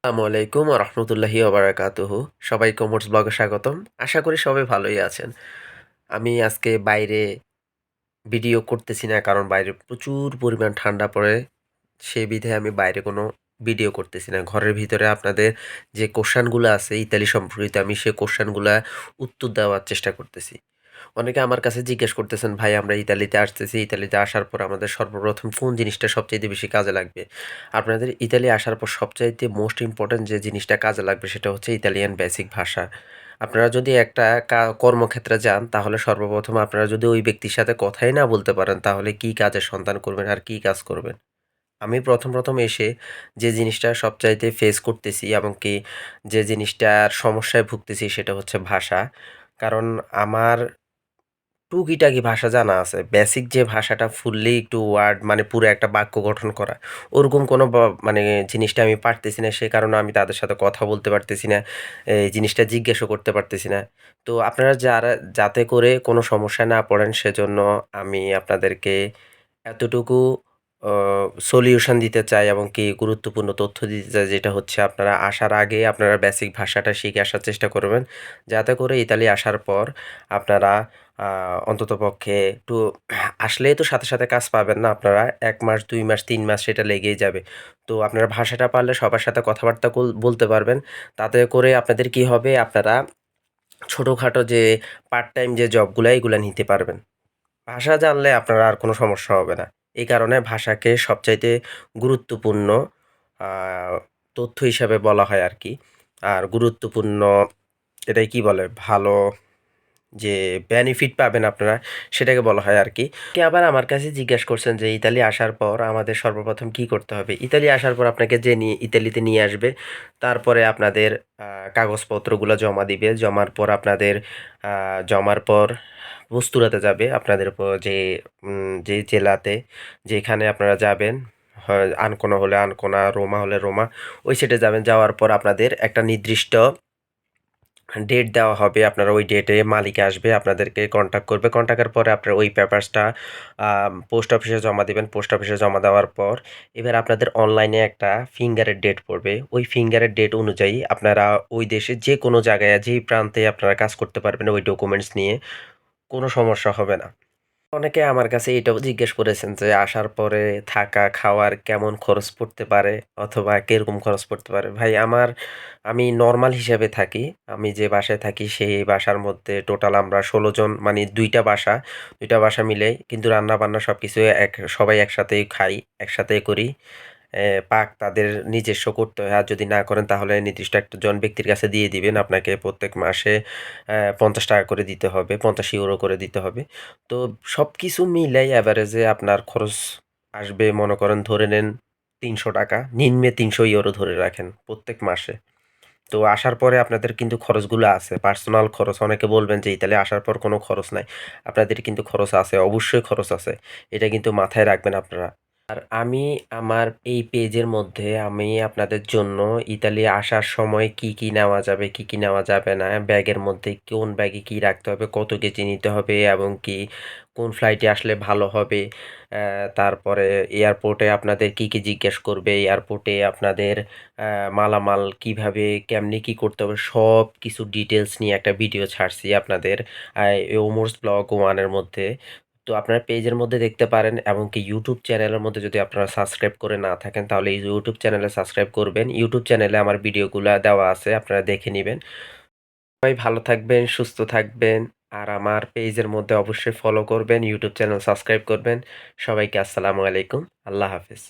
আসসালামু আলাইকুম রহমতুল্লাহি ওবারাকাতুহু। সবাই কমার্স ব্লগে স্বাগতম। আশা করি সবাই ভালোই আছেন। আমি আজকে বাইরে ভিডিও করতেছি না, কারণ বাইরে প্রচুর পরিমাণ ঠান্ডা পড়ে। সে বিধায় আমি বাইরে কোনো ভিডিও করতেছি না। ঘরের ভিতরে আপনাদের যে কোশ্চেনগুলো আছে ইতালি সম্পর্কিত, আমি সে কোশ্চেনগুলা উত্তর দেওয়ার চেষ্টা করতেছি। অনেকে আমার কাছে জিজ্ঞেস করতেছেন, ভাই আমরা ইতালিতে আসতেছি, ইতালিতে আসার পর আমাদের সর্বপ্রথম কোন জিনিসটা সবচাইতে বেশি কাজে লাগবে? আপনাদের ইতালি আসার পর সবচাইতে মোস্ট ইম্পর্ট্যান্ট যে জিনিসটা কাজে লাগবে সেটা হচ্ছে ইতালিয়ান বেসিক ভাষা। আপনারা যদি একটা কর্মক্ষেত্রে যান, তাহলে সর্বপ্রথম আপনারা যদি ওই ব্যক্তির সাথে কথাই না বলতে পারেন, তাহলে কি কাজের সন্ধান করবেন আর কি কাজ করবেন? আমি প্রথম এসে যে জিনিসটা সবচাইতে ফেস করতেছি এবং কি যে জিনিসটার সমস্যায় ভুগতেছি সেটা হচ্ছে ভাষা। কারণ আমার টুকিটাকি ভাষা জানা আছে। বেসিক যে ভাষাটা ফুললি একটু ওয়ার্ড মানে পুরো একটা বাক্য গঠন করা, ওরকম কোনো মানে জিনিসটা আমি পারতেছি না। সে কারণে আমি তাদের সাথে কথা বলতে পারতেছি না। এই জিনিসটা জিজ্ঞাসা করতে পারতেছি না। তো আপনারা যাতে করে কোনো সমস্যায় না পড়েন সেজন্য আমি আপনাদেরকে এতটুকু অ সলিউশন দিতে চাই এবং কি গুরুত্বপূর্ণ তথ্য দিতে চাই, যেটা হচ্ছে আপনারা আসার আগে আপনারা বেসিক ভাষাটা শিখে আসার চেষ্টা করবেন। যাতে করে ইতালি আসার পর আপনারা আ অন্ততপক্ষে একটু আসলেই তো সাথে কাজ পাবেন না আপনারা। ১ মাস, ২ মাস, ৩ মাস সেটা লেগেই যাবে। তো আপনারা ভাষাটা পারলে সবার সাথে কথাবার্তা বলতে পারবেন। তাতে করে আপনাদের কি হবে? আপনারা ছোটখাটো যে পার্ট টাইম যে জবগুলা এগুলা নিতে পারবেন। ভাষা জানলে আপনার আর কোনো সমস্যা হবে না। এই কারণে ভাষাকে সবচাইতে গুরুত্বপূর্ণ আ তথ্য হিসাবে বলা হয় আরকি। আর গুরুত্বপূর্ণ এটাই কি বলে? ভালো যে বেনিফিট পাবেন আপনারা, সেটাকে বলা হয় আরকি। আবার আমার কাছে জিজ্ঞেস করছেন যে ইতালি আসার পর আমাদের সর্বপ্রথম কি করতে হবে? ইতালি আসার পর আপনাকে যে ইতালিতে নিয়ে আসবে, তারপরে আপনাদের আ কাগজপত্রগুলা জমা দিবে। আ জমার পর বস্তুরাতে যাবে। আপনাদের যে জেলাতে যেখানে আপনারা যাবেন, হয় আনকোনা হলে আনকোনা, রোমা হলে রোমা, ওই সাইডে যাবেন। যাওয়ার পর আপনাদের একটা নির্দিষ্ট ডেট দেওয়া হবে। আপনারা ওই ডেটে মালিক আসবে, আপনাদেরকে কন্ট্যাক্ট করবে। কন্ট্যাক্টের পরে আপনারা ওই পেপারসটা পোস্ট অফিসে জমা দিবেন। পোস্ট অফিসে জমা দেওয়ার পর এবার আপনাদের অনলাইনে একটা ফিঙ্গারের ডেট পড়বে। ওই ফিঙ্গারের ডেট অনুযায়ী আপনারা ওই দেশের যেকোনো জায়গায়, যেই প্রান্তে আপনারা কাজ করতে পারবেন ওই ডকুমেন্টস নিয়ে। কোনো সমস্যা হবে না। অনেকে আমার কাছে এটাও জিজ্ঞেস করেছেন যে আসার পরে থাকা খাওয়ার কেমন খরচ পড়তে পারে অথবা কিরকম খরচ পড়তে পারে। ভাই আমি নরমাল হিসেবে থাকি। আমি যে বাসায় থাকি সেই বাসার মধ্যে টোটাল আমরা ১৬ জন, মানে ২ টা বাসা। ২ টা বাসা মিলে কিন্তু রান্না-বান্না সবকিছু সবাই একসাথেই খাই, একসাথেই করি। পাক তাদের নিজস্ব করতে হয়। আর যদি না করেন তাহলে নির্দিষ্ট একটা জন ব্যক্তির কাছে দিয়ে দিবেন। আপনাকে প্রত্যেক মাসে ৳৫০ করে দিতে হবে, €৫০ করে দিতে হবে। তো সবকিছু মিলাই এভারেজে আপনার খরচ আসবে, মনে করেন ধরে নেন ৳৩০০, নিম্নে ৳৩০০ ধরে রাখেন প্রত্যেক মাসে। তো আসার পরে আপনাদের কিন্তু খরচগুলো আছে। পার্সোনাল খরচ, অনেকে বলবেন যে ইতালি আসার পর কোনো খরচ নাই। আপনাদের কিন্তু খরচ আছে, অবশ্যই খরচ আছে। এটা কিন্তু মাথায় রাখবেন আপনারা। আর আমি আমার এই পেজের মধ্যে আমি আপনাদের জন্য ইতালি আসার সময় কি নেওয়া যাবে, কি নেওয়া যাবে না, ব্যাগের মধ্যে কোন ব্যাগে কি রাখতে হবে, কত কেজি নিতে হবে এবং কি কোন ফ্লাইটে আসলে ভালো হবে, তারপরে এয়ারপোর্টে আপনাদের কি জিজ্ঞেস করবে, এয়ারপোর্টে আপনাদের মালামাল কিভাবে কেমনি কি করতে হবে, সব কিছু ডিটেইলস নিয়ে একটা ভিডিও ছাড়ছি আপনাদের ওমরস ব্লগ 1 এর মধ্যে। তো আপনারা পেজের মধ্যে দেখতে পারেন এবং কি ইউটিউব চ্যানেলের মধ্যে যদি আপনারা সাবস্ক্রাইব করে না থাকেন, তাহলে এই ইউটিউব চ্যানেলে সাবস্ক্রাইব করবেন। ইউটিউব চ্যানেলে আমার ভিডিওগুলা দেওয়া আছে, আপনারা দেখে নিবেন। সবাই ভালো থাকবেন, সুস্থ থাকবেন। আর আমার পেজের মধ্যে অবশ্যই ফলো করবেন, ইউটিউব চ্যানেল সাবস্ক্রাইব করবেন। সবাইকে আসসালামু আলাইকুম। আল্লাহ হাফেজ।